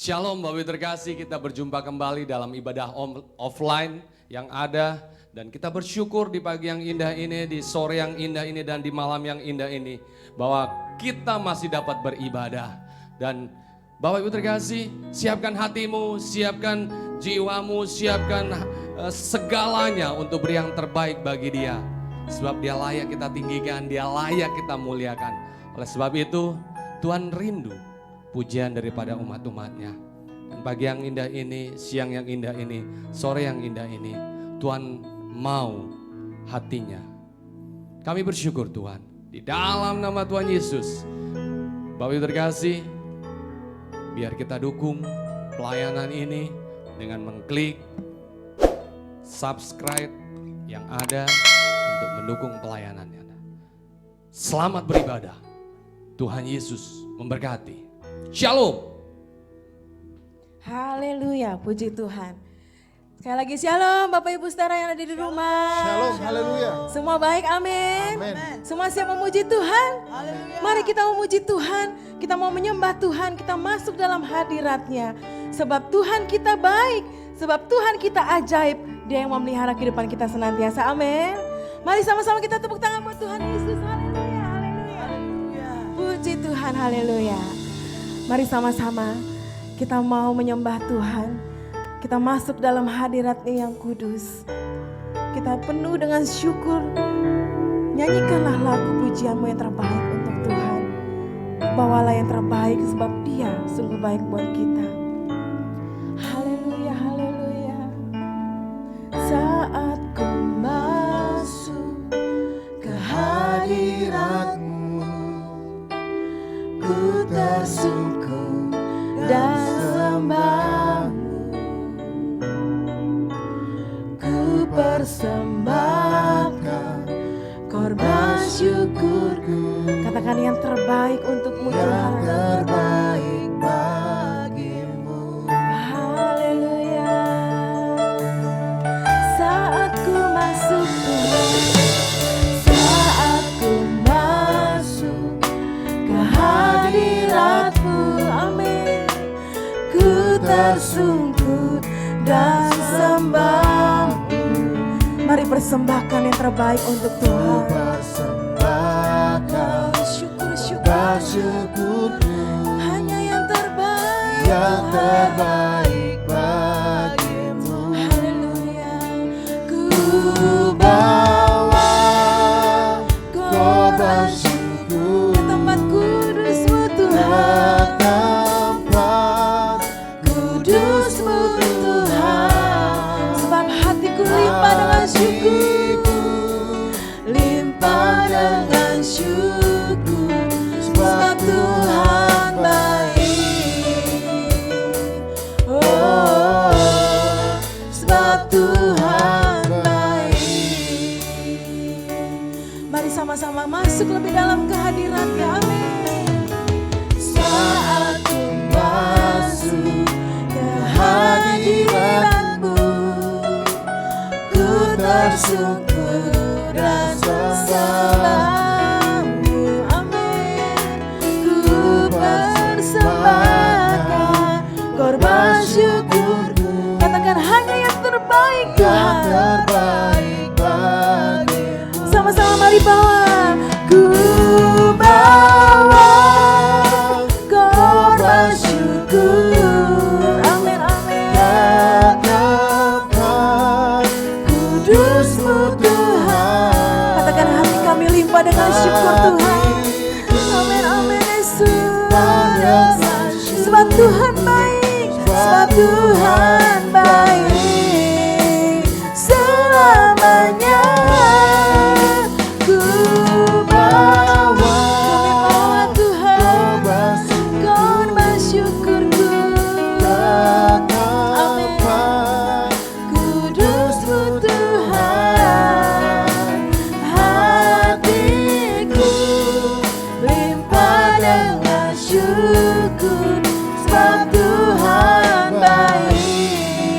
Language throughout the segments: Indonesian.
Shalom Bapak Ibu terkasih, kita berjumpa kembali dalam ibadah offline yang ada. Dan kita bersyukur di pagi yang indah ini, di sore yang indah ini, dan di malam yang indah ini. Bahwa kita masih dapat beribadah. Dan Bapak Ibu terkasih, siapkan hatimu, siapkan jiwamu, siapkan segalanya untuk beri yang terbaik bagi Dia. Sebab Dia layak kita tinggikan, Dia layak kita muliakan. Oleh sebab itu, Tuhan rindu pujian daripada umat-umatnya. Dan pagi yang indah ini, siang yang indah ini, sore yang indah ini, Tuhan mau hatinya. Kami bersyukur Tuhan, di dalam nama Tuhan Yesus. Bapak Ibu terkasih, biar kita dukung pelayanan ini dengan mengklik subscribe yang ada untuk mendukung pelayanannya. Selamat beribadah. Tuhan Yesus memberkati. Shalom. Haleluya, puji Tuhan. Sekali lagi shalom Bapak Ibu saudara yang ada di rumah. Shalom, haleluya. Semua baik, amin. Amin. Semua siap memuji Tuhan. Haleluya. Mari kita memuji Tuhan. Kita mau menyembah Tuhan, kita masuk dalam hadirat-Nya. Sebab Tuhan kita baik, sebab Tuhan kita ajaib. Dia yang memelihara kehidupan kita senantiasa, amin. Mari sama-sama kita tepuk tangan buat Tuhan Yesus. Haleluya, haleluya. Puji Tuhan, haleluya. Mari sama-sama kita mau menyembah Tuhan. Kita masuk dalam hadirat-Nya yang kudus. Kita penuh dengan syukur. Nyanyikanlah lagu pujianmu yang terbaik untuk Tuhan. Bawalah yang terbaik sebab Dia sungguh baik buat kita. Haleluya, haleluya. Saat ku masuk ke hadirat-Mu, ku tersungkur dan sembah-Mu. Ku persembahkan korban syukurku. Katakan yang terbaik untukmu Tuhan. Yang terbaik bagimu. Haleluya. Saat ku masuk Tuhan, saat ku masuk ke hadirat-Mu, amin. Ku tersungkur dan sembah-Mu. Mari persembahkan yang terbaik untuk Tuhan. Persembahkan Syukur-syukur, syukurku hanya yang terbaik. yang terbaik bagimu. Haleluya. Ku Bawa korban syukur ke tempat kudus-Mu Tuhan. tempat Kudus-Mu Tuhan. Sebab hatiku limpah dengan syukur. Limpah dengan syukur. Sebab Tuhan baik. Oh, sebab Tuhan baik. Mari sama-sama masuk lebih dalam kehadiran-Nya, amin. Saat ku masuk ke hadirat-Mu, ku tersungkur dan sembah-Mu, amin. Ku persembahkan korban syukurku. Katakan hanya yang terbaik yang Tuhan. terbaik bagimu. Sama-sama mari bawa. Ku bawa korban syukur. Amin, amin. Tempat Kudus-Mu Tuhan. Katakan hati kami limpah dengan syukur Tuhan. Amin, amin Yesus. Sebab Tuhan baik. Sebab Tuhan baik. Selamanya ku bawa Tuhan korban syukurku. Amin. Kudus-Mu Tuhan. Hatiku limpah dengan syukur. Sebab Tuhan baik.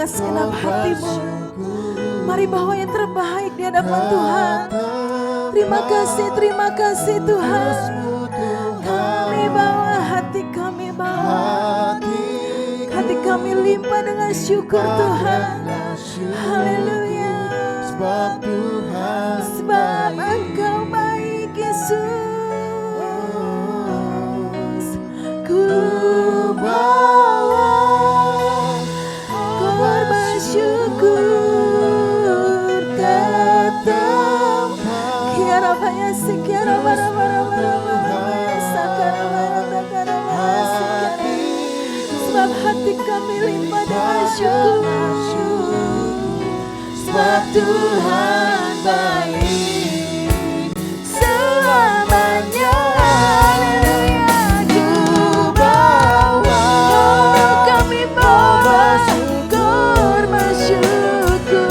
dengan segenap hatimu. Mari bawa yang terbaik di hadapan Tuhan. Terima kasih Tuhan. Kami bawa hati kami bawa. Hati kami limpah dengan syukur Tuhan. Haleluya. Sebab Engkau baik Yesus. Ku bawa korban syukur tetap. Kiara banyak sekiara sebab hati kami limpah dengan syukur. Sebab Tuhan baik selamanya. Haleluya. Ku bawa kami bawa korban syukur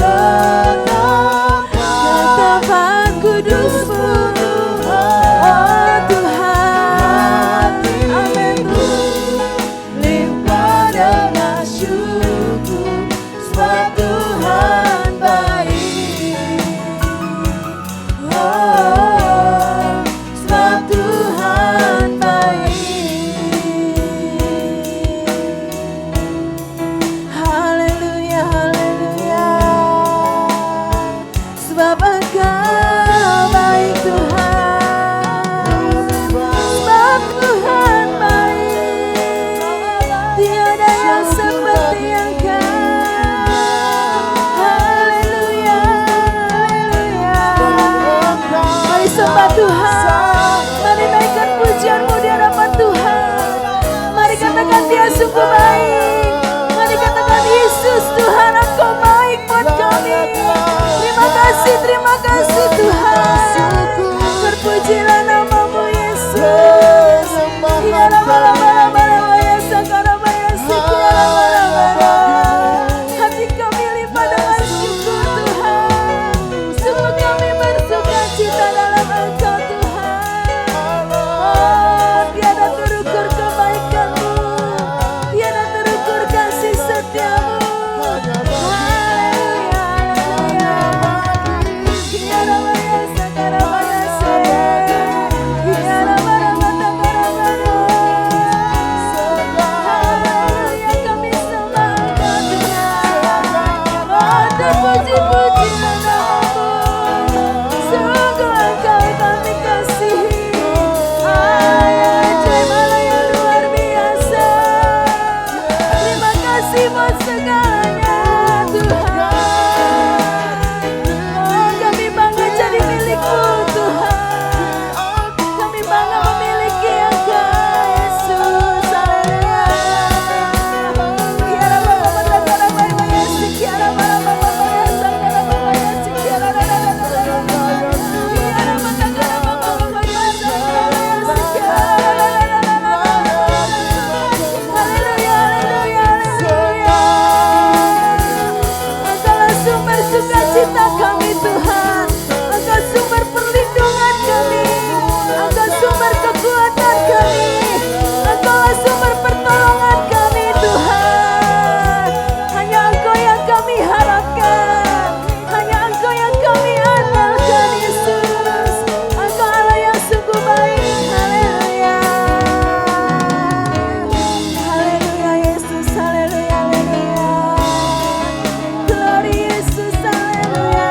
ketapan kudus-Mu. Oh Tuhan, amin. Limpah dengan syukur. Sebab Tuhan baik. Oh, sebab Tuhan baik. Haleluya, haleluya. Sebab Engkau baik Tuhan. Sebab Tuhan baik. Tiada yang seperti Engkau. Haleluya, haleluya. Mari sembah Tuhan. Mari naikkan pujian-Mu di hadapan Tuhan. Mari katakan Dia sungguh baik. Mari katakan Yesus Tuhan, Engkau baik buat kami. Terima kasih Tuhan. Berpujilah nama-Mu Yesus. Kiara bala-bala-bala ya sakara baya sikiara bala-bala. Hati kami limpah dengan syukur Tuhan. Sungguh kami bersuka cita dalam Engkau Tuhan. Oh, tiada terukur kebaikan-Mu, tiada terukur kasih setia-Mu. Haleluya, haleluya. Kiara baya sakara baya se. Kiara bala-bala sakara bala. Haleluya, kami sembah Engkau Tuhan. Oh, terpuji-puji nama-Mu. Sungguh Engkau kami kasihi. Ajaib Allah yang luar biasa. Terima kasih buat segalanya Tuhan. Oh, kami bangga jadi milik-Mu Tuhan. Kami bangga memiliki Engkau Yesus. Haleluya. Kiara baba sakara baya si kiara baba baya sakara baya si kiara kiara sakara baba baya sakara baya si kiara. Haleluya, haleluya, haleluya. Engkaulah sumber sukacita kami Tuhan. Engkau sumber perlindungan kami. Engkau sumber kekuatan kami. Engkaulah sumber pertolongan kami Tuhan. Hanya Engkau yang kami harapkan. Hanya Engkau yang kami andalkan Yesus. Engkau Allah yang sungguh baik. Haleluya. Haleluya Yesus. Haleluya, haleluya. Glory Yesus. Haleluya.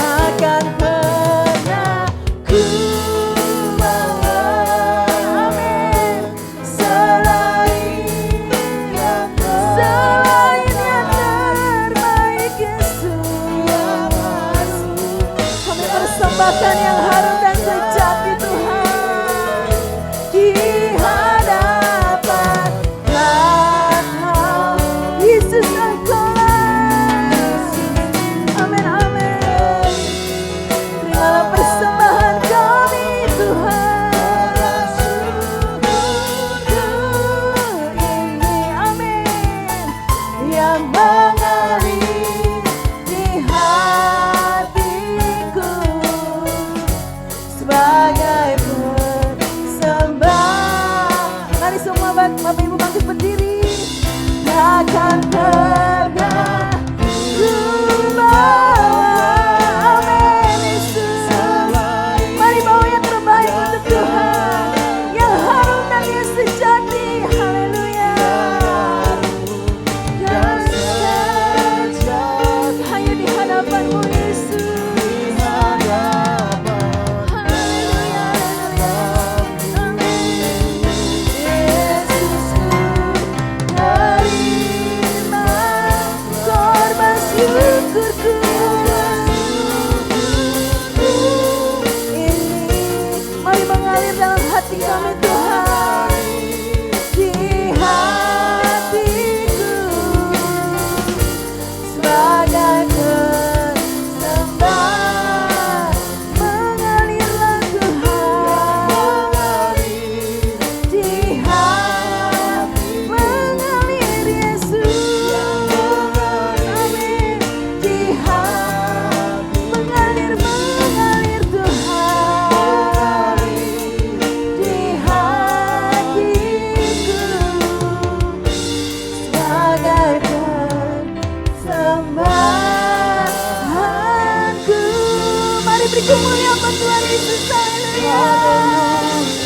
Takkan pernah ku bawa, amin, selain yang terbaik Yesus. Kami persembahkan yang harum dan sejati Tuhan di hadapan Engkau Yesus. Engkaulah, amin, amin. Terimalah persembahan kami Tuhan. Syukur ini, amin, yang mengalir di hatiku. Puji mulia buat Tuhan Yesus, haleluya.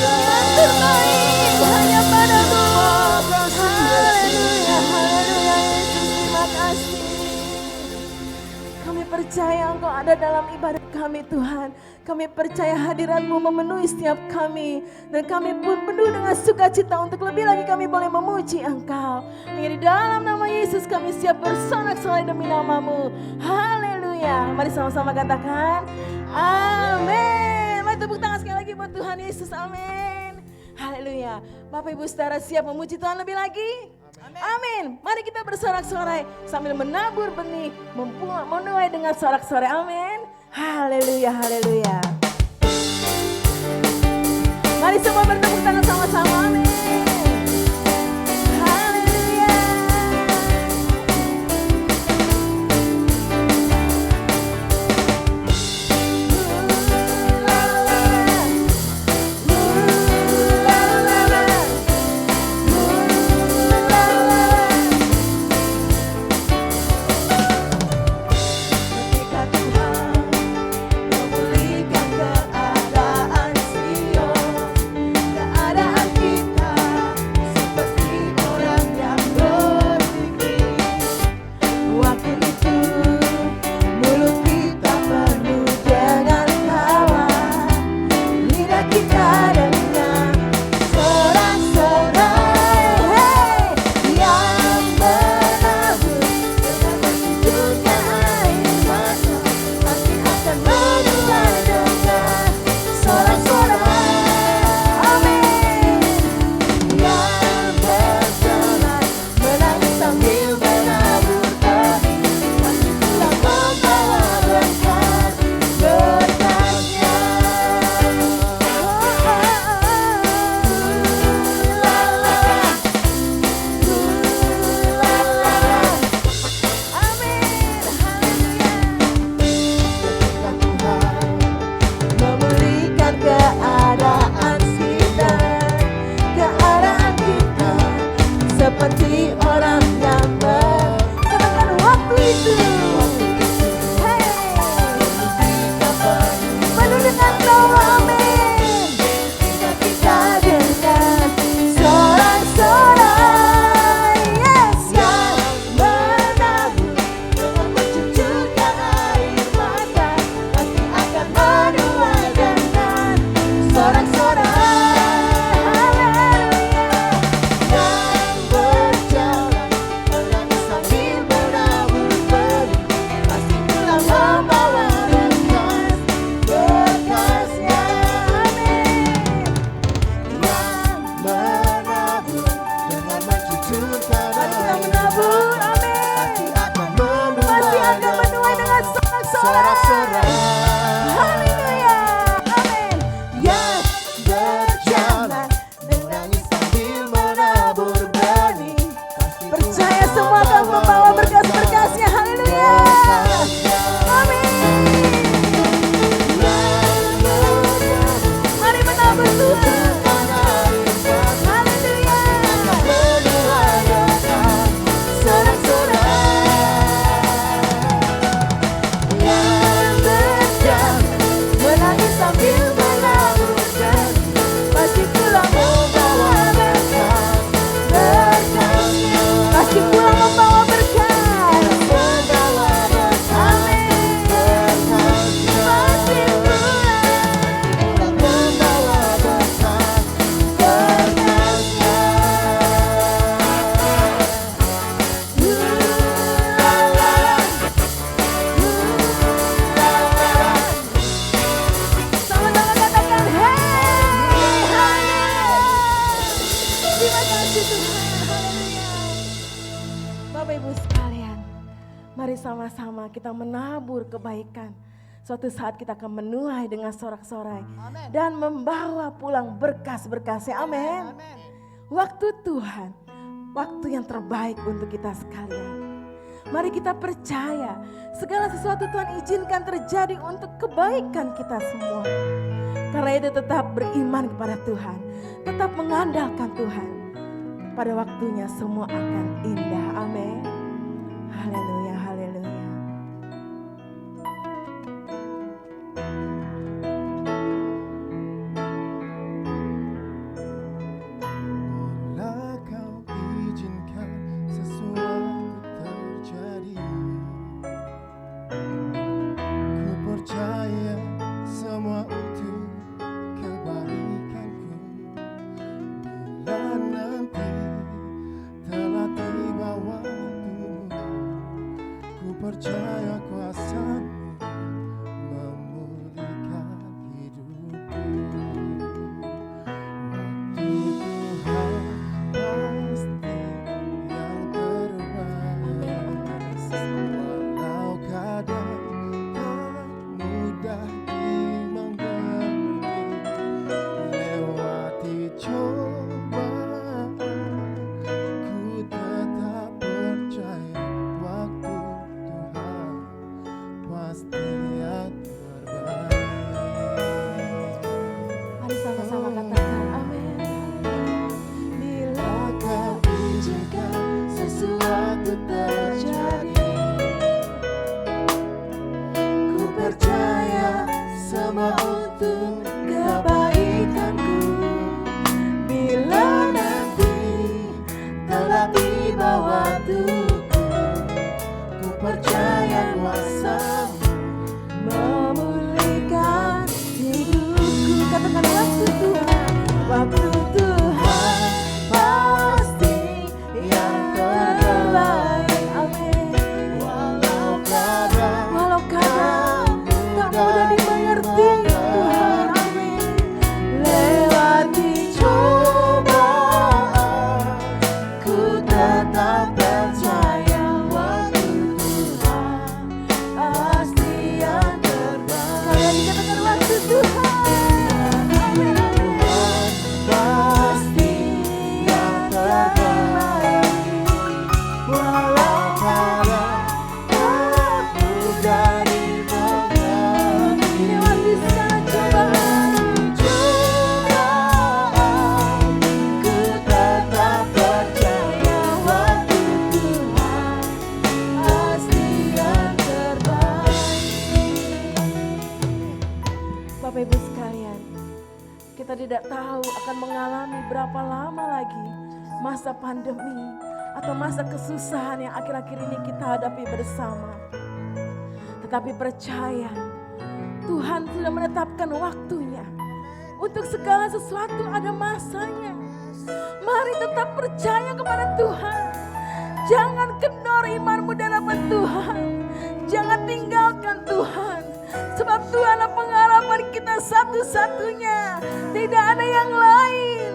Yang terbaik hanya padamu. Haleluya, haleluya Yesus, terima kasih. Kami percaya Engkau ada dalam ibadat kami Tuhan. Kami percaya hadirat-Mu memenuhi setiap kami. Dan kami pun penuh dengan sukacita untuk lebih lagi kami boleh memuji Engkau. Hanya di dalam nama Yesus kami siap bersorak-sorai demi nama-Mu. Haleluya. Mari sama-sama katakan amin. Mari tepuk tangan sekali lagi buat Tuhan Yesus, amin. Haleluya. Bapak Ibu Saudara siap memuji Tuhan lebih lagi? Amin. Mari kita bersorak-sorai sambil menabur benih, menuai dengan sorak-sorai. Amin. Haleluya, haleluya. Mari semua bertepuk tangan sama-sama. Amin. Haleluya. Sama-sama kita menabur kebaikan. Suatu saat kita akan menuai dengan sorak-sorai dan membawa pulang berkas-berkasnya. Amin. Waktu Tuhan, waktu yang terbaik untuk kita sekalian. Mari kita percaya segala sesuatu Tuhan izinkan terjadi untuk kebaikan kita semua. Karena itu tetap beriman kepada Tuhan, tetap mengandalkan Tuhan. Pada waktunya semua akan indah. Amin. Haleluya, haleluya. kuasa-Mu memulihkan hidupku. Waktu Tuhan pasti yang terbaik. Walau kadang tak mudah dimengerti, lewati cobaan ku tetap percaya waktu Tuhan pasti yang terbaik. Mari sama-sama katakan amin. Bila Kau izinkan sesuatu terjadi, ku percaya semua untuk kebaikanku. Bila nanti telah tiba waktuku, ku percaya kuasa-Mu memulihkan hidupku. Katakan waktu Tuhan, waktu Tuhan pasti yang terbaik. Amin. walau kadang Walau kadang tak mudah dimengerti Tuhan. Amin. Lewati cobaan, ku tetap percaya waktu Tuhan pasti yang terbaik. kalian dikatakan waktu Tuhan. Amin. Pasti yang terbaik. Walau kadang tak mudah dimengerti, Lewati segala cobaan. cobaan, ku tetap percaya waktu Tuhan pasti yang terbaik. Bapak Ibu sekalian, kita tidak tahu akan mengalami berapa lama lagi masa pandemi atau masa kesusahan yang akhir-akhir ini kita hadapi bersama. Tetapi percaya, Tuhan sudah menetapkan waktunya. Untuk segala sesuatu ada masanya. Mari tetap percaya kepada Tuhan. Jangan kendor imanmu di hadapan Tuhan. Jangan tinggalkan Tuhan. Sebab Tuhanlah pengharapan kita satu-satunya. Tidak ada yang lain.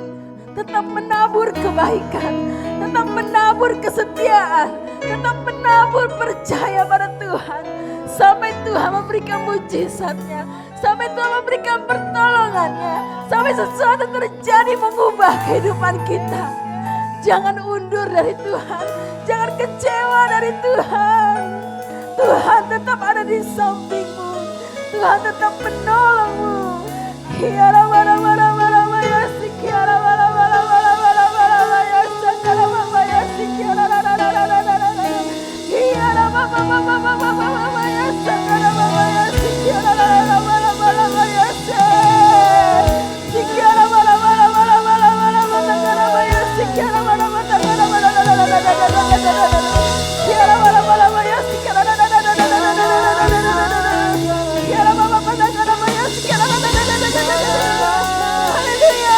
Tetap menabur kebaikan. Tetap menabur kesetiaan. Tetap menabur percaya pada Tuhan. Sampai Tuhan memberikan mujizatnya. Sampai Tuhan memberikan pertolongannya. Sampai sesuatu terjadi mengubah kehidupan kita. Jangan undur dari Tuhan. Jangan kecewa dari Tuhan. Tuhan tetap ada di sampingmu. Tuhan tetap menolongmu. Kiara bara bara bara bara kiara bara bara bara bara bara bara kiara bara kiara bara bara bara kiara bara bara bara bara kiara bara kiara bara bara bara bara kiara bara bara bara bara bara kiara bara bara kiara bara bara Haleluya.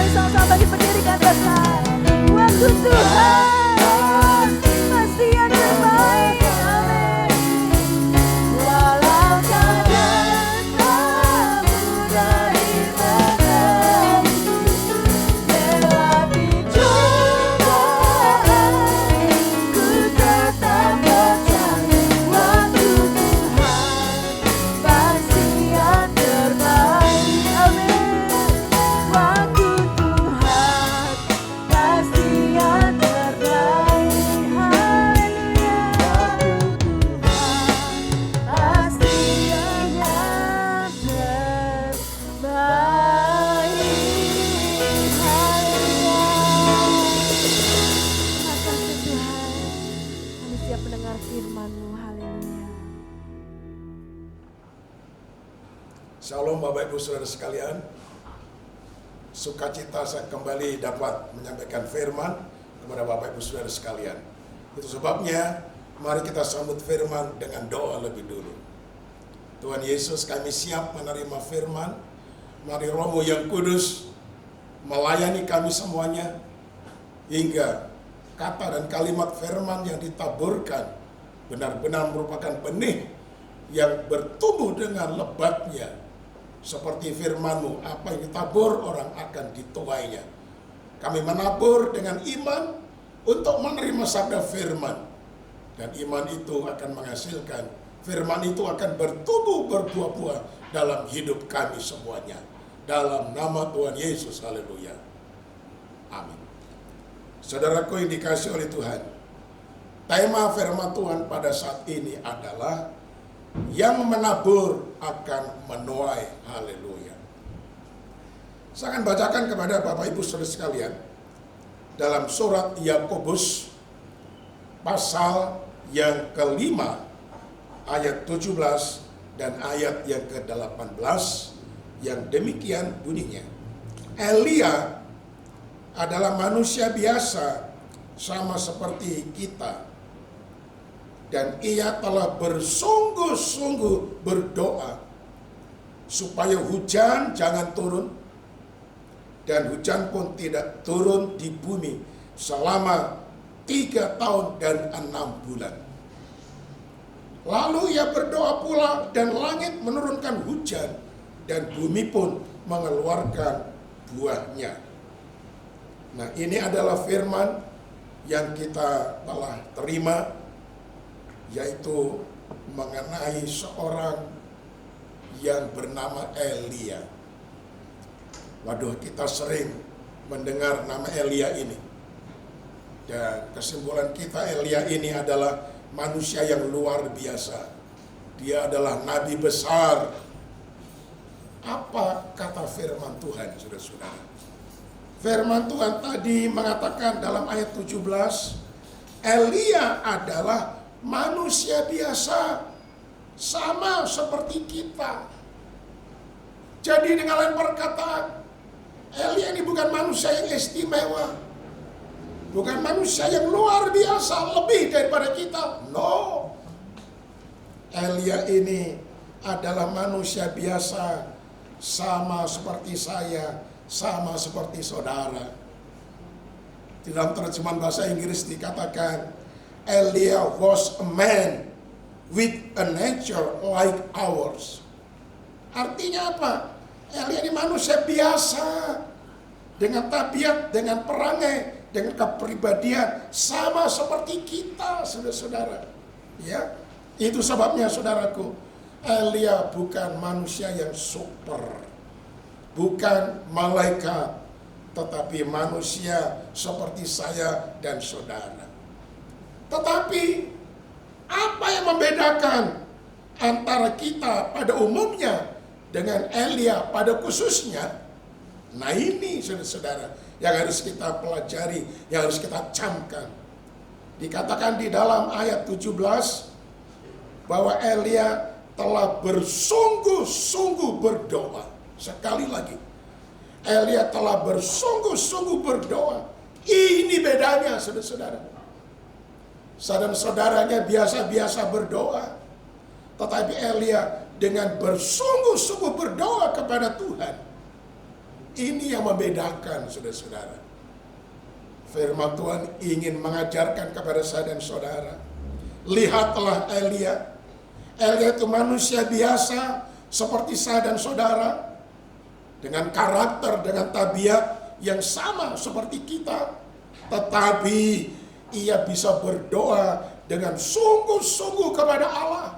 Mari sama-sama bagi berdiri ke atas. Waktu Tuhan pasti yang terbaik. Amin. Walau keadaan tak mudah ibadah, melewati cobaan, ku tetap percaya waktu Tuhan pasti yang terbaik. Amin. Waktu Tuhan pasti yang terbaik. Haleluya. Waktu Tuhan pasti yang terbaik. Haleluya. Makasih Tuhan. Kami siap mendengar firman-Mu. Haleluya. Shalom Bapak Ibu Saudara sekalian. Sukacita saya kembali dapat menyampaikan firman kepada Bapak Ibu Saudara sekalian. Itu sebabnya mari kita sambut firman dengan doa lebih dulu. Tuhan Yesus, kami siap menerima firman. Mari Roh-Mu yang kudus melayani kami semuanya hingga kata dan kalimat firman yang ditaburkan benar-benar merupakan benih yang bertumbuh dengan lebatnya. Seperti firman-Mu, apa yang ditabur orang akan dituainya. Kami menabur dengan iman untuk menerima sabda firman. Dan iman itu akan menghasilkan, firman itu akan bertumbuh berbuah-buah dalam hidup kami semuanya. Dalam nama Tuhan Yesus, haleluya. Amin. Saudaraku yang dikasihi oleh Tuhan, tema firman Tuhan pada saat ini adalah yang menabur akan menuai. Haleluya. Saya akan bacakan kepada Bapak Ibu Saudara sekalian dalam surat Yakobus pasal yang kelima ayat 17 dan ayat yang ke-18 yang demikian bunyinya. Elia adalah manusia biasa sama seperti kita, dan ia telah bersungguh-sungguh berdoa supaya hujan jangan turun, dan hujan pun tidak turun di bumi selama 3 tahun dan 6 bulan. Lalu ia berdoa pula, dan langit menurunkan hujan, dan bumi pun mengeluarkan buahnya. Nah, ini adalah firman yang kita telah terima, yaitu mengenai seorang yang bernama Elia. Waduh, kita sering mendengar nama Elia ini. Dan kesimpulan kita, Elia ini adalah manusia yang luar biasa. Dia adalah nabi besar. Apa kata firman Tuhan, saudara-saudara? Firman Tuhan tadi mengatakan dalam ayat 17, Elia adalah manusia biasa, sama seperti kita. Jadi dengan lain perkataan, Elia ini bukan manusia yang istimewa, bukan manusia yang luar biasa, lebih daripada kita. No, Elia ini adalah manusia biasa, sama seperti saya, sama seperti saudara. Di dalam terjemahan bahasa Inggris dikatakan, Elia was a man with a nature like ours. Artinya apa? Elia ini manusia biasa, dengan tabiat, dengan perangai, dengan kepribadian sama seperti kita, saudara-saudara. Ya, itu sebabnya saudaraku, Elia bukan manusia yang super, bukan malaikat, tetapi manusia seperti saya dan saudara. Tetapi apa yang membedakan antara kita pada umumnya dengan Elia pada khususnya? Nah, ini saudara-saudara yang harus kita pelajari, yang harus kita camkan. Dikatakan di dalam ayat 17 bahwa Elia telah bersungguh-sungguh berdoa. Sekali lagi, Elia telah bersungguh-sungguh berdoa. Ini bedanya, saudara-saudara. Saudara-saudaranya biasa-biasa berdoa, tetapi Elia dengan bersungguh-sungguh berdoa kepada Tuhan. Ini yang membedakan, saudara-saudara. Firman Tuhan ingin mengajarkan kepada saya dan saudara. Lihatlah Elia. Elia itu manusia biasa seperti saya dan saudara. Dengan karakter, dengan tabiat yang sama seperti kita. Tetapi ia bisa berdoa dengan sungguh-sungguh kepada Allah.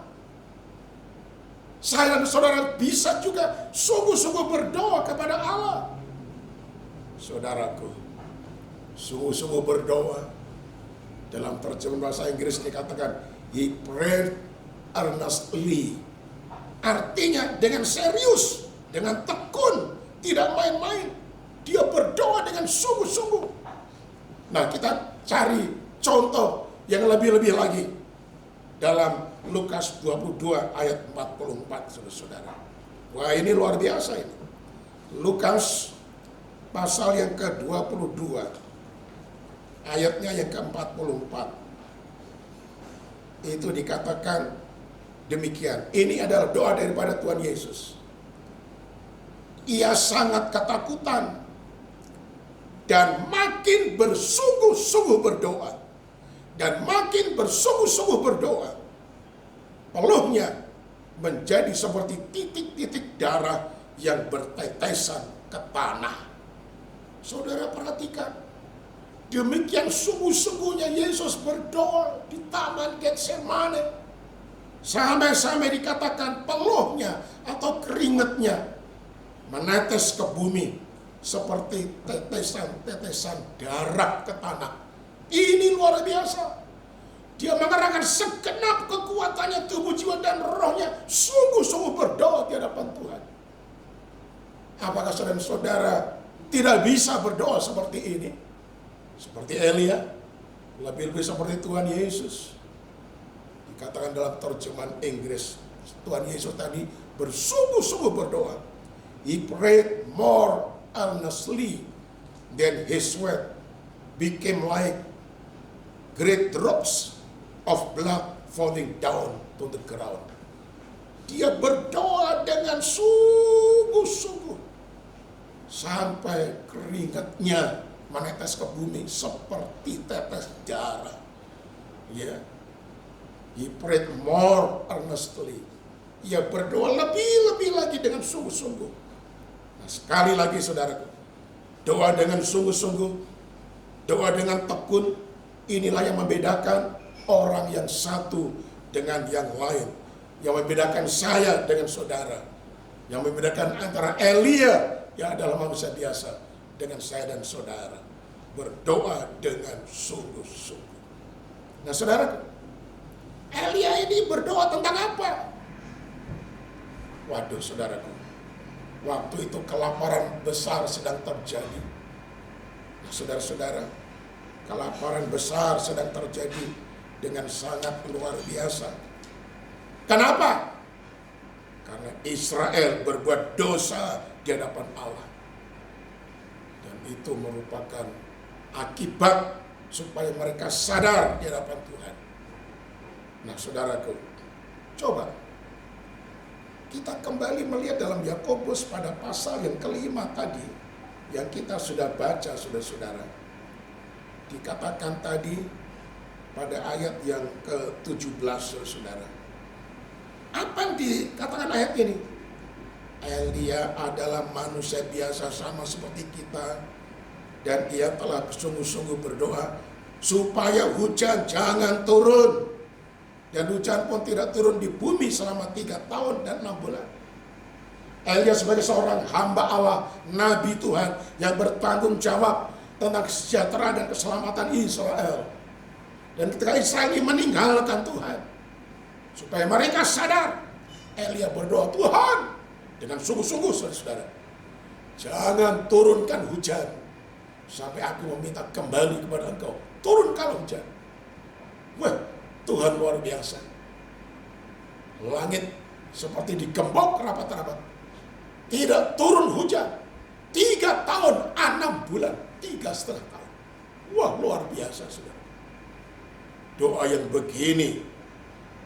Saya dan saudara bisa juga sungguh-sungguh berdoa kepada Allah. Saudaraku, sungguh-sungguh berdoa. Dalam terjemahan bahasa Inggris dikatakan, he prayed earnestly. Artinya dengan serius, dengan tekun, tidak main-main. Dia berdoa dengan sungguh-sungguh. Nah, kita cari contoh yang lebih-lebih lagi dalam Lukas 22 ayat 44, saudara-saudara. Wah, ini luar biasa ini. Lukas pasal yang ke-22, ayatnya yang ke-44. Itu dikatakan demikian. Ini adalah doa daripada Tuhan Yesus. Ia sangat ketakutan dan makin bersungguh-sungguh berdoa. Dan makin bersungguh-sungguh berdoa. Peluhnya menjadi seperti titik-titik darah yang bertetesan ke tanah. Saudara perhatikan, demikian sungguh-sungguhnya Yesus berdoa di Taman Getsemane. Sampai-sampai dikatakan peluhnya atau keringatnya menetes ke bumi seperti tetesan-tetesan darah ke tanah. Ini luar biasa. Dia mengerahkan segenap kekuatannya, tubuh, jiwa, dan rohnya. Sungguh-sungguh berdoa di hadapan Tuhan. Apakah saudara-saudara tidak bisa berdoa seperti ini? Seperti Elia? Lebih-lebih seperti Tuhan Yesus. Dikatakan dalam terjemahan Inggris, Tuhan Yesus tadi bersungguh-sungguh berdoa. He prayed more earnestly than his sweat became like great drops of blood falling down to the ground. Dia berdoa dengan sungguh-sungguh sampai keringatnya menetes ke bumi seperti tetes darah. Ya, he prayed more earnestly. Ia berdoa lebih-lebih lagi dengan sungguh-sungguh. Nah, sekali lagi saudaraku, doa dengan sungguh-sungguh, doa dengan tekun, inilah yang membedakan orang yang satu dengan yang lain. Yang membedakan saya dengan saudara. Yang membedakan antara Elia yang adalah manusia biasa dengan saya dan saudara. Berdoa dengan sungguh-sungguh. Nah saudara, Elia ini berdoa tentang apa? Waduh saudaraku, waktu itu kelaparan besar sedang terjadi. Nah saudara-saudara, kelaparan besar sedang terjadi dengan sangat luar biasa. Kenapa? Karena Israel berbuat dosa di hadapan Allah. Dan itu merupakan akibat supaya mereka sadar di hadapan Tuhan. Nah saudaraku, coba kita kembali melihat dalam Yakobus pada pasal yang kelima tadi, yang kita sudah baca saudara-saudara. Dikatakan tadi pada ayat yang ke-17 saudara. Apa yang dikatakan ayat ini? Elia adalah manusia biasa sama seperti kita. Dan ia telah sungguh-sungguh berdoa supaya hujan jangan turun. Dan hujan pun tidak turun di bumi selama 3 tahun dan 6 bulan. Elia sebagai seorang hamba Allah, nabi Tuhan yang bertanggung jawab tentang kesejahteraan dan keselamatan Israel. Dan ketika Israel ini meninggalkan Tuhan, supaya mereka sadar, Elia berdoa, Tuhan, dengan sungguh-sungguh saudara, jangan turunkan hujan, sampai aku meminta kembali kepada Engkau, turunkan hujan. Wah, Tuhan luar biasa. Langit seperti digembok rapat-rapat. Tidak turun hujan. 3 tahun, 6 bulan, 3,5 tahun. Wah, luar biasa saudara. Doa yang begini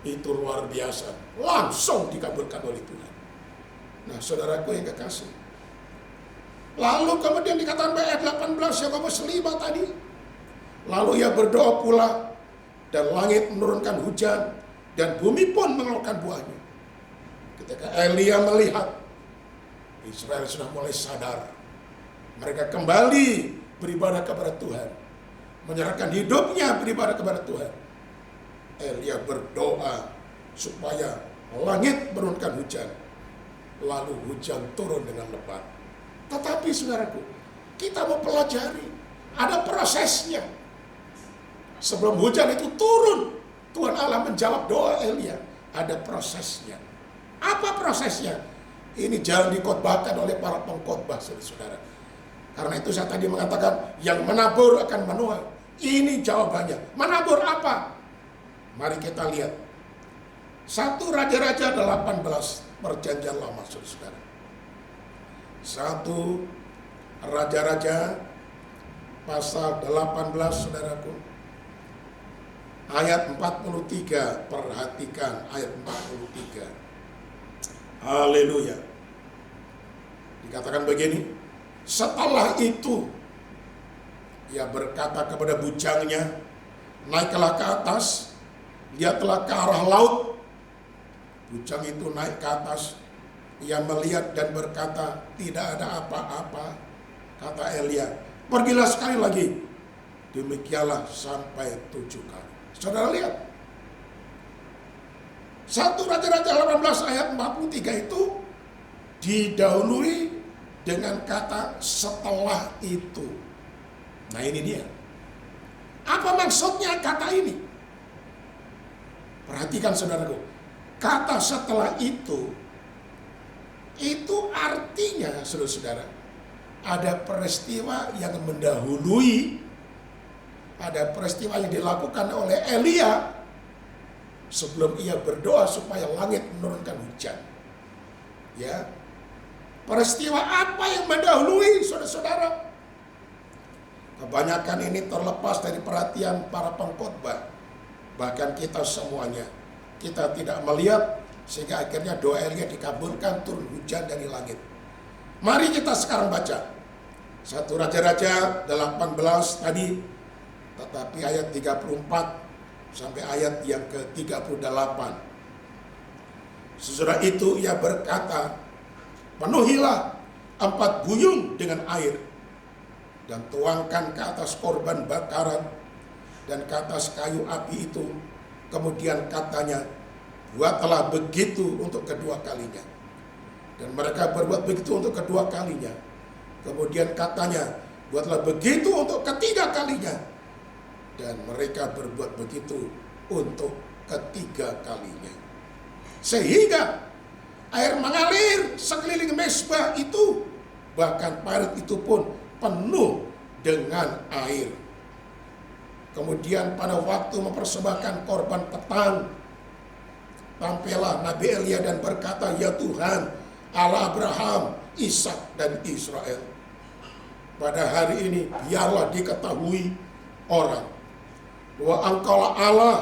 itu luar biasa, langsung dikabulkan oleh Tuhan. Nah saudaraku yang kekasih, Lalu kemudian dikatakan ayat 18 Yakobus 5 tadi. Lalu ia berdoa pula, dan langit menurunkan hujan, dan bumi pun mengeluarkan buahnya. Ketika Elia melihat Israel sudah mulai sadar, mereka kembali beribadah kepada Tuhan, menyerahkan hidupnya beribadah kepada Tuhan. Elia berdoa supaya langit menurunkan hujan, lalu hujan turun dengan lebat. Tetapi saudaraku, kita mau pelajari, ada prosesnya. Sebelum hujan itu turun, Tuhan Allah menjawab doa Elia. Ada prosesnya. Apa prosesnya? Ini jangan dikotbahkan oleh para pengkhotbah, saudara. Karena itu saya tadi mengatakan, yang menabur akan menuai. Ini jawabannya. Menabur apa? Mari kita lihat. 1 Raja-Raja 18 Perjanjian Lama, saudara. 1 Raja-Raja pasal 18, saudaraku. Ayat 43, perhatikan ayat 43. Haleluya. Dikatakan begini, setelah itu ia berkata kepada bujangnya, naiklah ke atas, lihatlah ke arah laut. Bujang itu naik ke atas, ia melihat dan berkata, tidak ada apa-apa. Kata Elia, pergilah sekali lagi. Demikianlah sampai 7 kali. Saudara lihat, 1 Raja-Raja 18 ayat 43 itu didahului dengan kata setelah itu. Nah ini dia. Apa maksudnya kata ini? Perhatikan saudaraku. Kata setelah itu artinya saudara-saudara, ada peristiwa yang mendahului, ada peristiwa yang dilakukan oleh Elia sebelum ia berdoa supaya langit menurunkan hujan. Ya. Peristiwa apa yang mendahului saudara-saudara? Kebanyakan ini terlepas dari perhatian para pengkhotbah. Bahkan kita semuanya. Kita tidak melihat sehingga akhirnya doa Elia dikabulkan, turun hujan dari langit. Mari kita sekarang baca 1 Raja-Raja 18 tadi, tetapi ayat 34 sampai ayat yang ke-38. Sesudah itu ia berkata, penuhilah 4 buyung dengan air, dan tuangkan ke atas korban bakaran dan ke atas kayu api itu. Kemudian katanya, buatlah begitu untuk kedua kalinya. Dan mereka berbuat begitu untuk kedua kalinya. Kemudian katanya, buatlah begitu untuk ketiga kalinya. Dan mereka berbuat begitu untuk ketiga kalinya. Sehingga air mengalir sekeliling mezbah itu, bahkan parit itu pun penuh dengan air. Kemudian pada waktu mempersembahkan korban petang, tampillah Nabi Elia dan berkata, ya Tuhan, Allah Abraham, Ishak dan Israel, pada hari ini biarlah diketahui orang bahwa Engkaulah Allah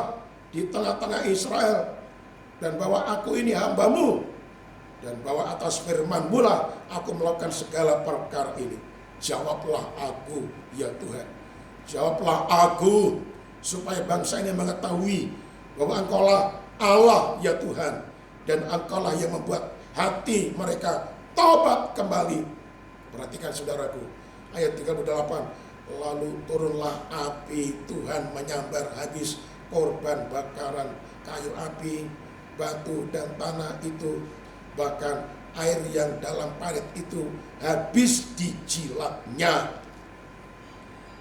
di tengah-tengah Israel, dan bahwa aku ini hambamu, dan bahwa atas firman-Mu lah aku melakukan segala perkara ini. Jawablah aku, ya Tuhan. Jawablah aku, supaya bangsa ini mengetahui bahwa Engkaulah Allah, ya Tuhan, dan Engkaulah yang membuat hati mereka tobat kembali. Perhatikan saudaraku, ayat 38. Lalu turunlah api Tuhan menyambar habis korban bakaran, kayu api, batu dan tanah itu, bahkan air yang dalam parit itu habis dijilatnya.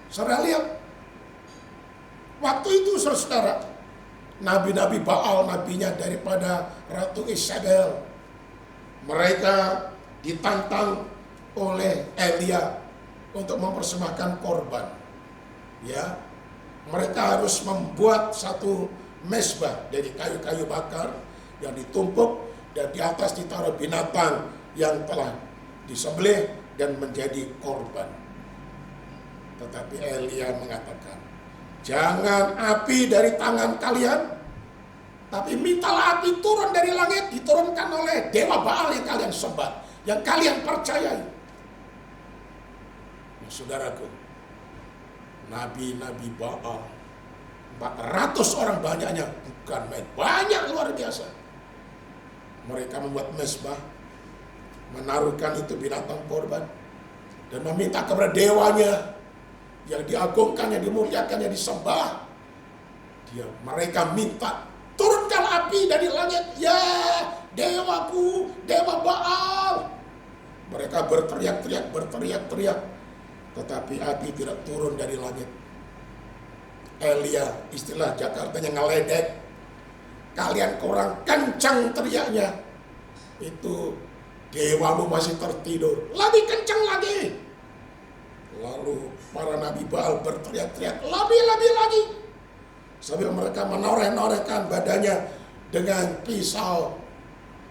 Saudara lihat, waktu itu saudara, nabi-nabi Baal, nabinya daripada Ratu Isabel, mereka ditantang oleh Elia untuk mempersembahkan korban. Ya, mereka harus membuat satu mezbah dari kayu-kayu bakar yang ditumpuk, dan di atas ditaruh binatang yang telah disembelih dan menjadi korban. Tetapi Elia mengatakan, jangan api dari tangan kalian, tapi mintalah api turun dari langit, diturunkan oleh dewa Baal yang kalian sembah, yang kalian percayai. Saudaraku, nabi-nabi Baal, 400 orang banyaknya, bukan main, banyak luar biasa. Mereka membuat mezbah, menaruhkan itu binatang korban, dan meminta kepada dewanya yang diagungkan, yang dimuliakan, yang disembah. Mereka minta, turunkan api dari langit, ya dewaku, dewa Baal. Mereka berteriak-teriak, tetapi api tidak turun dari langit. Elia, istilah Jakartanya ngeledek, kalian kurang kencang teriaknya, itu dewamu masih tertidur, lebih kencang lagi. Lalu para nabi Baal berteriak-teriak lebih lagi, sambil mereka menoreh-norehkan badannya dengan pisau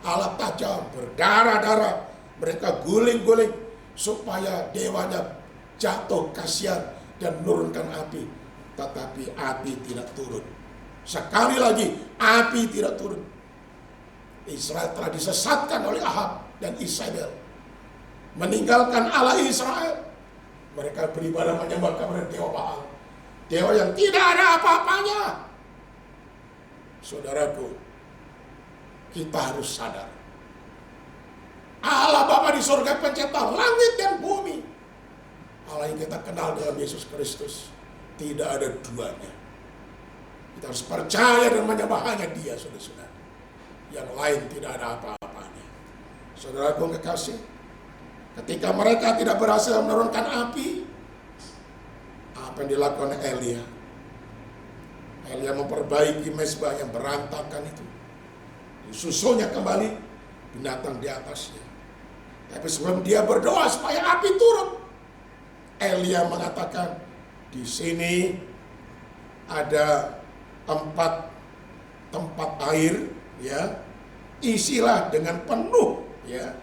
alat tajam, berdarah-darah. Mereka guling-guling supaya dewanya jatuh kasihan dan menurunkan api. Tetapi api tidak turun. Sekali lagi api tidak turun. Israel telah disesatkan oleh Ahab dan Isabel, meninggalkan Allah Israel. Mereka beribadah menyembah kepada dewa Baal, dewa yang tidak ada apa-apanya. Saudaraku, kita harus sadar, Allah Bapa di surga pencipta langit dan bumi, Allah yang kita kenal dalam Yesus Kristus, tidak ada duanya. Kita harus percaya dan menyembah hanya Dia, saudara-saudara. Yang lain tidak ada apa-apanya. Saudaraku yang kekasih, ketika mereka tidak berhasil menurunkan api, apa yang dilakukan Elia? Elia memperbaiki mezbah yang berantakan itu, disusulnya kembali binatang di atasnya. Tapi sebelum dia berdoa supaya api turun, Elia mengatakan, di sini ada 4 tempat air, ya, isilah dengan penuh, ya,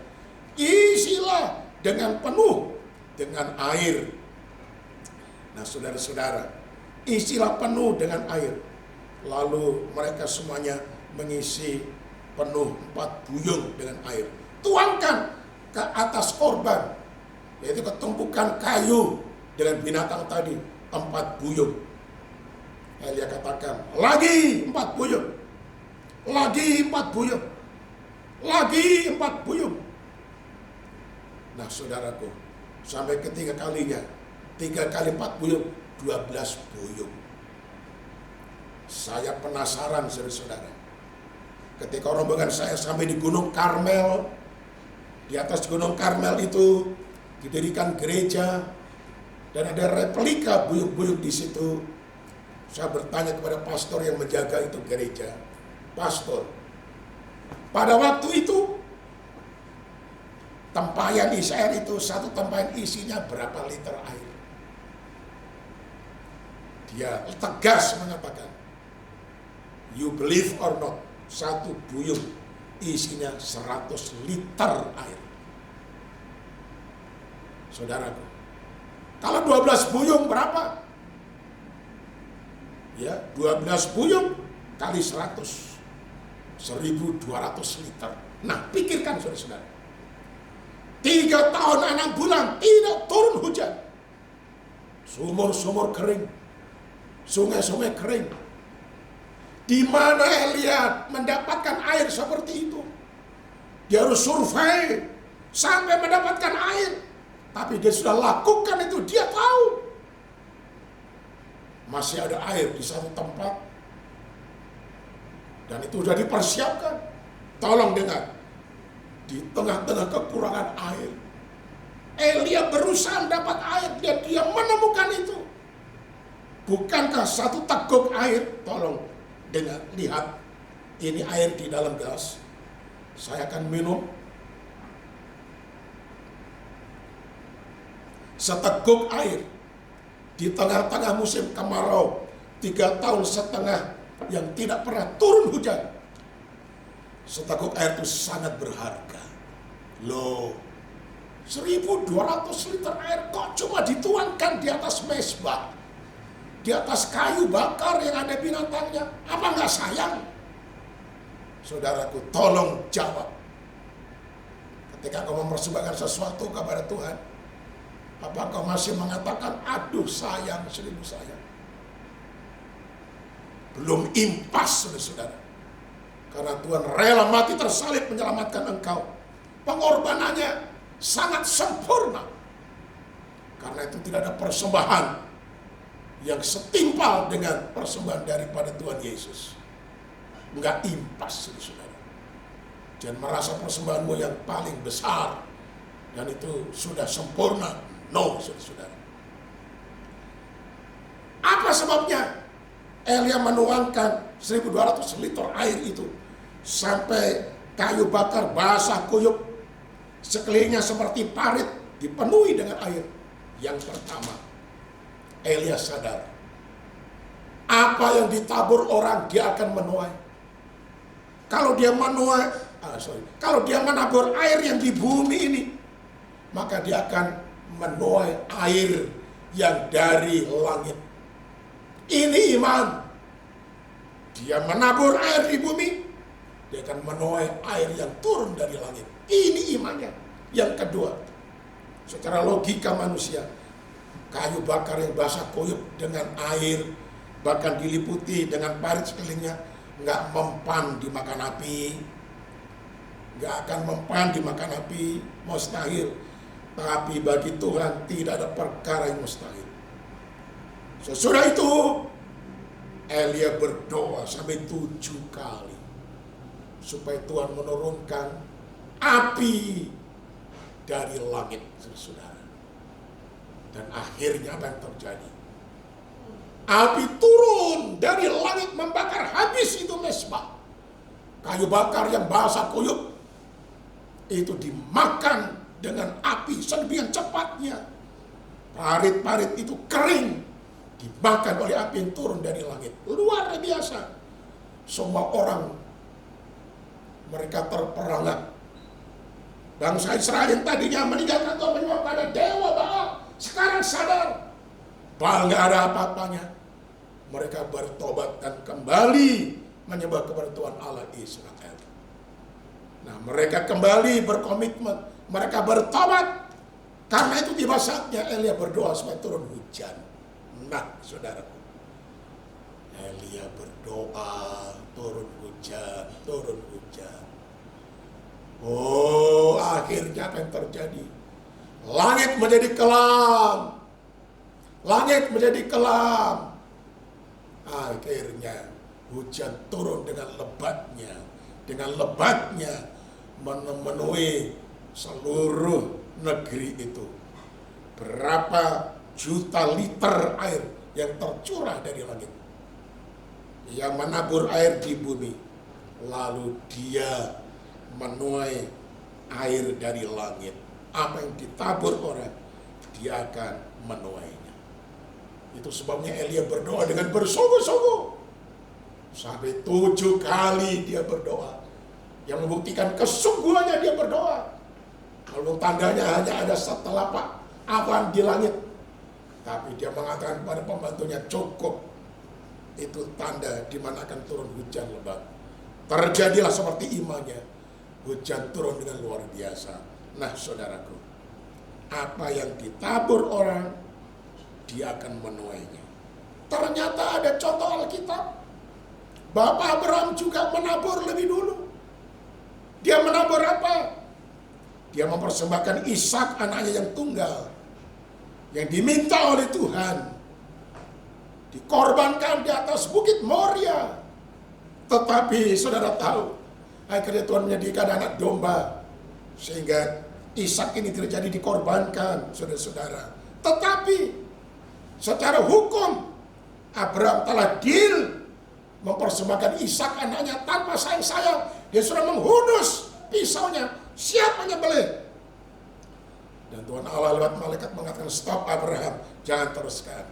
isilah dengan penuh dengan air. Nah, saudara-saudara, isilah penuh dengan air. Lalu mereka semuanya mengisi penuh 4 buyung dengan air. Tuangkan ke atas korban, yaitu ketumpukan kayu dengan binatang tadi, 4 buyung. Elia katakan, lagi 4 buyung, lagi 4 buyung, lagi 4 buyung. Nah, saudaraku, sampai ketiga kalinya, 3 kali 4 buyung, 12 buyung. Saya penasaran, saudara-saudara. Ketika rombongan saya sampai di Gunung Karmel, di atas Gunung Karmel itu didirikan gereja dan ada replika buyung-buyung di situ. Saya bertanya kepada pastor yang menjaga itu gereja, pastor, pada waktu itu tempayan isi air itu, satu tempayan isinya berapa liter air? Dia tegas mengatakan, you believe or not, satu buyung isinya 100 liter air. Saudaraku, kalau 12 buyung berapa? Ya, 12 buyung kali 100, 1.200 liter. Nah, pikirkan saudara-saudara, 3 tahun 6 bulan tidak turun hujan, sumur-sumur kering, sungai-sungai kering. Di mana Elia mendapatkan air seperti itu? Dia harus survei sampai mendapatkan air. Tapi dia sudah lakukan itu, dia tahu masih ada air di satu tempat. Dan itu sudah dipersiapkan. Tolong dengar, di tengah-tengah kekurangan air, Elia berusaha mendapat air dan dia menemukan itu. Bukankah satu teguk air? Tolong dengar, lihat, ini air di dalam gelas. Saya akan minum. Seteguk air di tengah-tengah musim kemarau 3,5 tahun yang tidak pernah turun hujan. Seteguk air itu sangat berharga. Loh, 1.200 liter air kok cuma dituangkan di atas mezbah, di atas kayu bakar yang ada binatangnya. Apa nggak sayang? Saudaraku, tolong jawab. Ketika kau mempersembahkan sesuatu kepada Tuhan, Apakah masih mengatakan aduh sayang, seribu sayang? Belum impas, saudara-saudara. Karena Tuhan rela mati tersalib menyelamatkan engkau. Pengorbanannya sangat sempurna. Karena itu tidak ada persembahan yang setimpal dengan persembahan daripada Tuhan Yesus. Enggak impas, saudara. Jangan merasa persembahanmu yang paling besar dan itu sudah sempurna. No, saudara. Apa sebabnya? Elia menuangkan 1.200 liter air itu sampai kayu bakar basah kuyup, sekelilingnya seperti parit dipenuhi dengan air. Yang pertama, Elia sadar apa yang ditabur orang dia akan menuai. Kalau dia kalau dia menabur air yang di bumi ini, maka dia akan menuai air yang dari langit. Ini iman. Dia menabur air di bumi, dia akan menuai air yang turun dari langit. Ini imannya. Yang kedua, secara logika manusia, kayu bakar yang basah kuyup dengan air, bahkan diliputi dengan parit sekelilingnya, nggak mempan dimakan api, nggak akan mempan dimakan api, mustahil. Tapi bagi Tuhan tidak ada perkara yang mustahil. Sesudah itu Elia berdoa sampai 7 kali supaya Tuhan menurunkan api dari langit, saudara. Dan akhirnya apa yang terjadi? Api turun dari langit membakar habis itu mesbah. Kayu bakar yang basah kuyup itu dimakan dengan api sedemikian cepatnya. Parit-parit itu kering, dimakan oleh api yang turun dari langit. Luar biasa. Semua orang, mereka terperangah. Bangsa Israel yang tadinya meninggalkan Tuhan menyembah pada dewa Baal, sekarang sadar Baal nggak ada apa-apanya. Mereka bertobat dan kembali menyembah kepada Tuhan Allah Israel. Nah, mereka kembali berkomitmen, mereka bertobat. Karena itu tiba saatnya Elia berdoa supaya turun hujan. Nah, saudaraku, Elia berdoa turun hujan, turun hujan. Oh, akhirnya apa yang terjadi? Langit menjadi kelam. Langit menjadi kelam. Akhirnya hujan turun dengan lebatnya. Dengan lebatnya memenuhi seluruh negeri itu. Berapa juta liter air yang tercurah dari langit. Yang menabur air di bumi. Lalu dia menuai air dari langit. Apa yang ditabur orang, dia akan menuainya. Itu sebabnya Elia berdoa dengan bersungguh-sungguh. Sampai 7 kali dia berdoa. Yang membuktikan kesungguhannya dia berdoa. Kalau tandanya hanya ada setelapak awan di langit. Tapi dia mengatakan kepada pembantunya, cukup. Itu tanda di mana akan turun hujan lebat. Terjadilah seperti imannya. Hujan turun dengan luar biasa. Nah, saudaraku, apa yang ditabur orang, dia akan menuainya. Ternyata ada contoh Alkitab. Bapak Abraham juga menabur lebih dulu. Dia menabur apa? Dia mempersembahkan Ishak, anaknya yang tunggal, yang diminta oleh Tuhan, dikorbankan di atas bukit Moria. Tetapi saudara tahu, akhirnya Tuhan menyediakan anak domba, sehingga Ishak ini tidak jadi dikorbankan, saudara-saudara. Tetapi secara hukum Abraham telah deal mempersembahkan Ishak anaknya tanpa sayang-sayang. Dia sudah menghunus pisaunya, siap menyembelih. Dan Tuhan Allah lewat malaikat mengatakan, stop Abraham, jangan teruskan.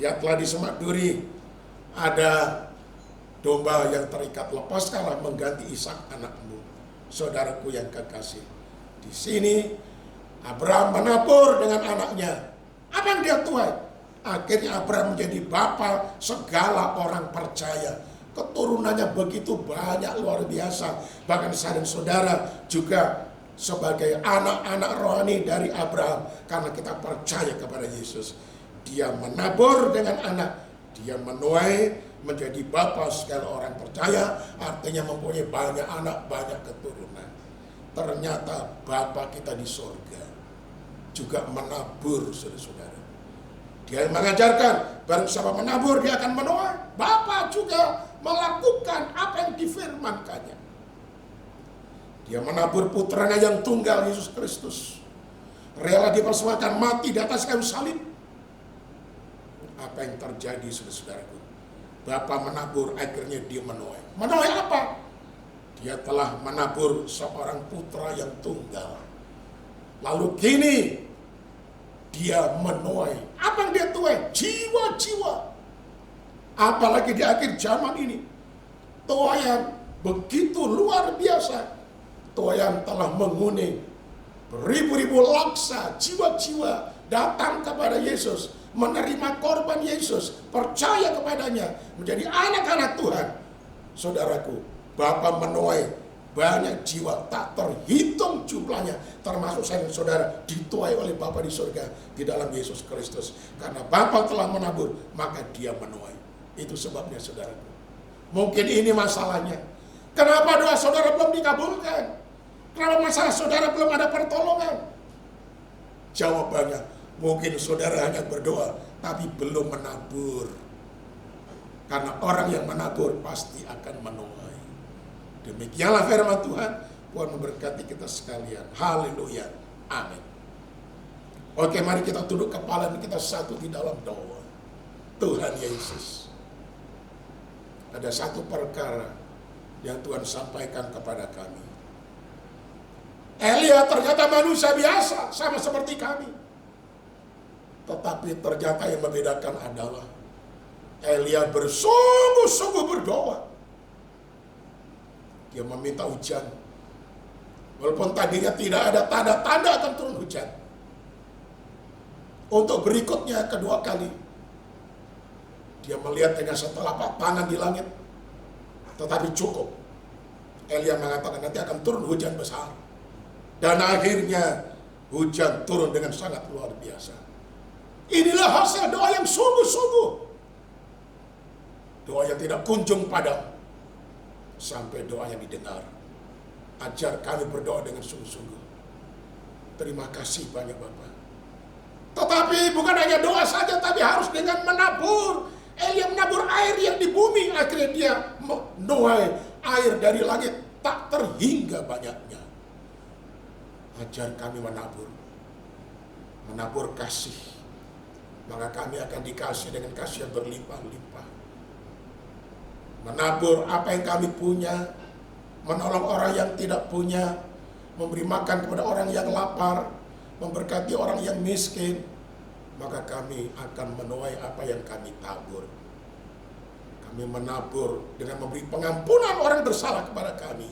Lihatlah di semak duri ada domba yang terikat, lepaskanlah mengganti Ishak anakmu. Saudaraku yang kekasih, di sini Abraham menabur dengan anaknya. Apa yang dia tuai? Akhirnya Abraham menjadi bapa segala orang percaya. Keturunannya begitu banyak, luar biasa. Bahkan saya dan saudara juga sebagai anak-anak rohani dari Abraham karena kita percaya kepada Yesus. Dia menabur dengan anak, dia menuai menjadi bapa segala orang percaya, artinya mempunyai banyak anak, banyak keturunan. Ternyata Bapa kita di surga juga menabur, saudara-saudara. Dia mengajarkan, barang siapa menabur dia akan menuai. Bapa juga melakukan apa yang difirmankannya. Dia menabur putranya yang tunggal, Yesus Kristus. Rela dipersembahkan mati di atas kayu salib. Apa yang terjadi, saudara-saudaraku? Bapa menabur, akhirnya dia menuai. Menuai apa? Dia telah menabur seorang putra yang tunggal. Lalu kini dia menuai. Apa yang dia tuai? Jiwa-jiwa. Apalagi di akhir zaman ini. Tuaian begitu luar biasa. Tuaian telah menguning. Beribu-ribu laksa jiwa-jiwa datang kepada Yesus. Menerima korban Yesus. Percaya kepadanya. Menjadi anak-anak Tuhan. Saudaraku, Bapa menuai banyak jiwa tak terhitung jumlahnya, termasuk saya dan saudara dituai oleh Bapa di surga di dalam Yesus Kristus. Karena Bapa telah menabur, maka dia menuai. Itu sebabnya, saudaraku. Mungkin ini masalahnya. Kenapa doa saudara belum dikabulkan? Kenapa masalah saudara belum ada pertolongan? Jawabannya, mungkin saudara hanya berdoa tapi belum menabur. Karena orang yang menabur pasti akan menuai. Demikianlah firman Tuhan. Tuhan memberkati kita sekalian. Haleluya. Amin. Oke, mari kita tunduk kepala dan kita satu di dalam doa. Tuhan Yesus, ada satu perkara yang Tuhan sampaikan kepada kami. Elia ternyata manusia biasa, sama seperti kami. Tetapi ternyata yang membedakan adalah Elia bersungguh-sungguh berdoa. Dia meminta hujan. Walaupun tadinya tidak ada tanda-tanda akan turun hujan. Untuk berikutnya kedua kali. Dia melihat dengan setelapak tangan di langit. Tetapi cukup. Elia mengatakan nanti akan turun hujan besar. Dan akhirnya hujan turun dengan sangat luar biasa. Inilah hasil doa yang sungguh-sungguh. Doa yang tidak kunjung padam. Sampai doanya didengar. Ajar kami berdoa dengan sungguh-sungguh. Terima kasih banyak Bapak. Tetapi bukan hanya doa saja, tapi harus dengan menabur. Elia menabur air yang di bumi. Akhirnya dia menuai air dari langit tak terhingga banyaknya. Ajar kami menabur. Menabur kasih. Maka kami akan dikasih dengan kasih yang berlimpah-limpah. Menabur apa yang kami punya, menolong orang yang tidak punya, memberi makan kepada orang yang lapar, memberkati orang yang miskin, maka kami akan menuai apa yang kami tabur. Kami menabur dengan memberi pengampunan orang bersalah kepada kami,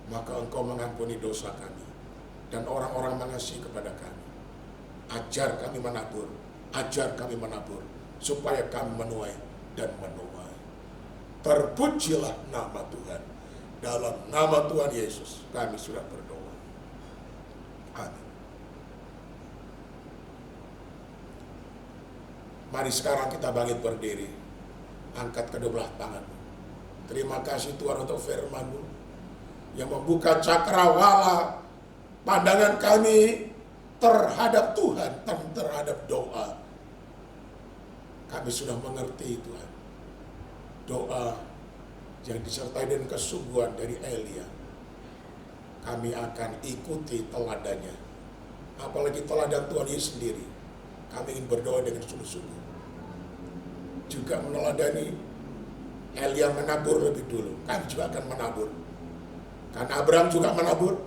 maka Engkau mengampuni dosa kami, dan orang-orang mengasihi kepada kami. Ajar kami menabur, supaya kami menuai dan menuai. Terpujilah nama Tuhan. Dalam nama Tuhan Yesus kami sudah berdoa. Amin. Mari sekarang kita bangkit berdiri. Angkat kedua belah tangan. Terima kasih Tuhan untuk firman-Mu yang membuka cakrawala pandangan kami terhadap Tuhan dan terhadap doa. Kami sudah mengerti Tuhan. Doa yang disertai dengan kesungguhan dari Elia. Kami akan ikuti teladannya. Apalagi teladan Tuhan Yesus sendiri. Kami ingin berdoa dengan sungguh-sungguh. Juga meneladani Elia menabur lebih dulu. Kami juga akan menabur. Karena Abraham juga menabur.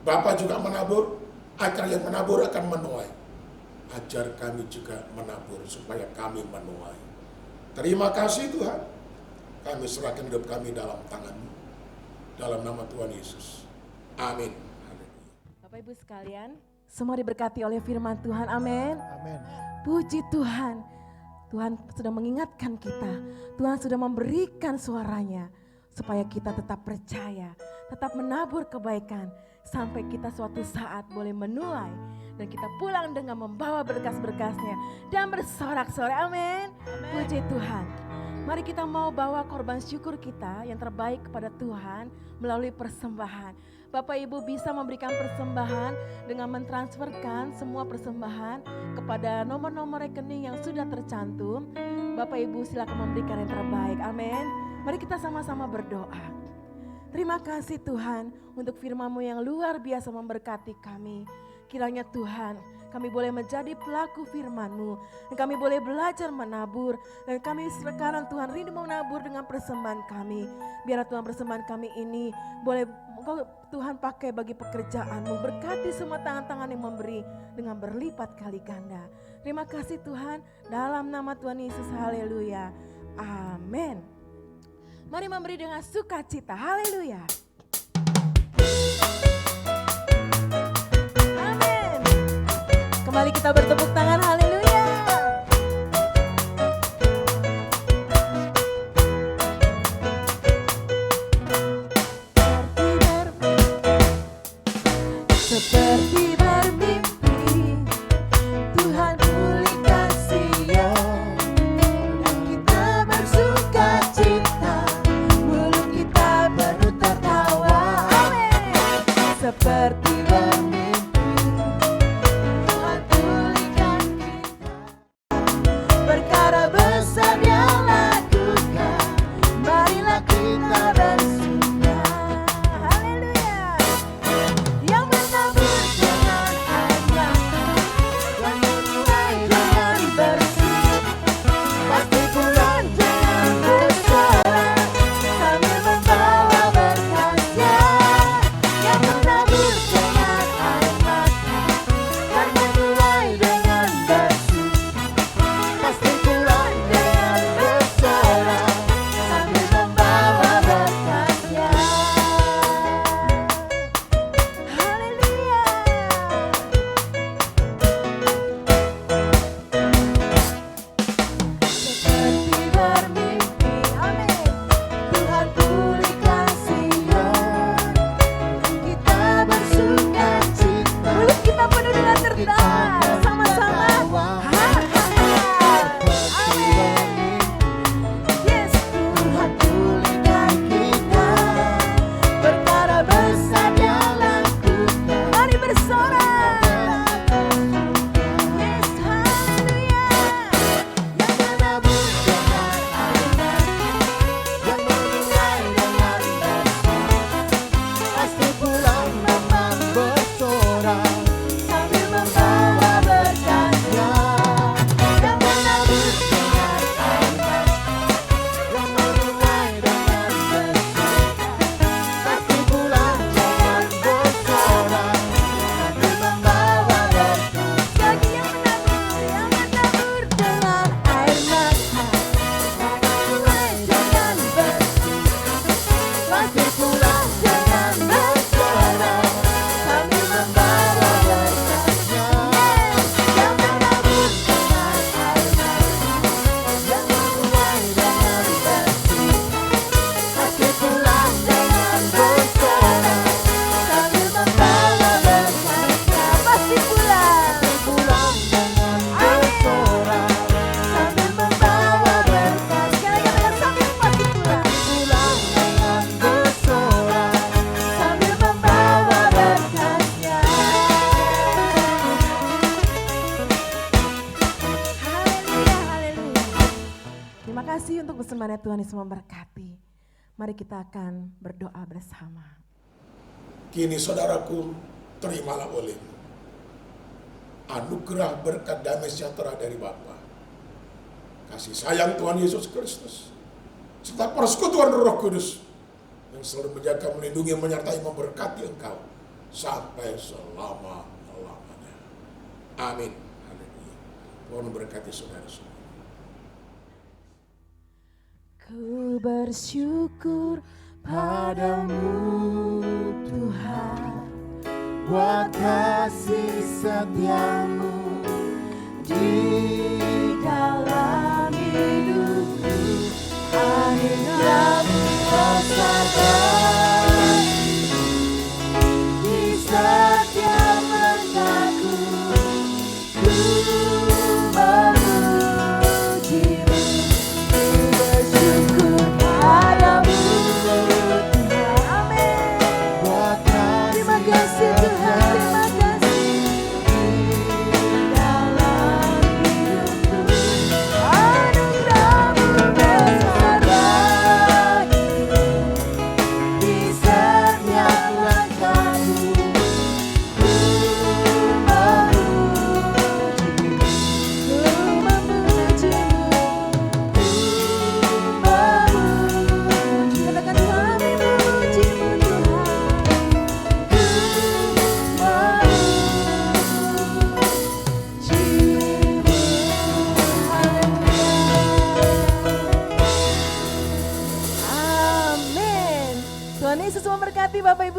Bapa juga menabur. Akhirnya yang menabur akan menuai. Ajar kami juga menabur supaya kami menuai. Terima kasih Tuhan. Kami serahkan hidup kami dalam tangan-Mu. Dalam nama Tuhan Yesus. Amin. Bapak Ibu sekalian, semua diberkati oleh firman Tuhan. Amin. Amin. Puji Tuhan. Tuhan sudah mengingatkan kita. Tuhan sudah memberikan suaranya. Supaya kita tetap percaya. Tetap menabur kebaikan. sampai kita suatu saat boleh menuai dan kita pulang dengan membawa berkas-berkasnya dan bersorak-sorai. Amin. Puji Tuhan. Mari kita mau bawa korban syukur kita yang terbaik kepada Tuhan melalui persembahan. Bapak Ibu bisa memberikan persembahan dengan mentransferkan semua persembahan kepada nomor-nomor rekening yang sudah tercantum. Bapak Ibu silakan memberikan yang terbaik. Amin. Mari kita sama-sama berdoa. Terima kasih Tuhan untuk firman-Mu yang luar biasa memberkati kami. Kiranya Tuhan, kami boleh menjadi pelaku firman-Mu, dan kami boleh belajar menabur, dan kami sekarang Tuhan rindu menabur dengan persembahan kami. Biar Tuhan persembahan kami ini boleh Tuhan pakai bagi pekerjaan-Mu, berkati semua tangan-tangan yang memberi dengan berlipat kali ganda. Terima kasih Tuhan, dalam nama Tuhan Yesus, haleluya, amin. Mari memberi dengan sukacita, haleluya. Kembali kita bertepuk tangan, haleluya. Seperti bermimpi, Tuhan pulihkan Sion, dan kita bersuka cita, mulut kita penuh tertawa. Amin. Seperti bermimpi, perkara besar yang lakukan, marilah kita bersuka. Haleluya. Yang menabur dengan air mata, yang menuai dengan bersih, pasti pulang dengan bersorak sambil membawa berkatnya. Yang menabur dengan air mata, yang menuai dengan bersih, pasti pulang dengan bersorak sambil membawa berkatnya. Haleluya. Seperti bermimpi, amin. Tuhan pulihkan Sion, kita bersuka cita. Mulut kita penuh dengan tertawa, sama-sama. Amin. Yes, Tuhan pulihkan kita, perkara besar yang lakukan. Mari bersorak. Yes, haleluya. Yang menabur dengan air mata, yang menuai dengan bersih, pasti pulang memang bersorak sambil membawa berkatnya. Yang menabur dengan air mata, yang menuai dengan bersih, pasti pulang dengan bersorak sambil membawa berkat. Lagi yang menabur dengan air mata, yang menuai dengan bersih, pasti pulang dengan bersorak sambil membawa berkatnya. Yang menabur dengan air mata, yang menuai dengan bersih, pasti pulang dengan bersorak sambil membawa berkatnya. Pasti pulang dengan bersorak sambil membawa berkat. Sekali lagi katakan sambil pasti pulang dengan bersorak sambil membawa berkatnya. Haleluya, haleluya. Terima kasih untuk persembahan Tuhan Yesus memberkati. Mari kita akan berdoa bersama. Kini saudaraku, terimalah olehmu anugerah berkat damai sejahtera dari Bapa, kasih sayang Tuhan Yesus Kristus, serta persekutuan Roh Kudus yang selalu menjaga, melindungi, menyertai, memberkati engkau sampai selama-lamanya. Amin. Haleluya. Tuhan memberkati saudara-saudara. Ku bersyukur padamu Tuhan, buat kasih setiamu di dalam hidupku. Anugerah-Mu rasakan di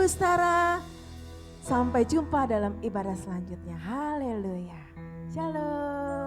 Ibu Stara. Sampai jumpa dalam ibadah selanjutnya. Haleluya. Shalom.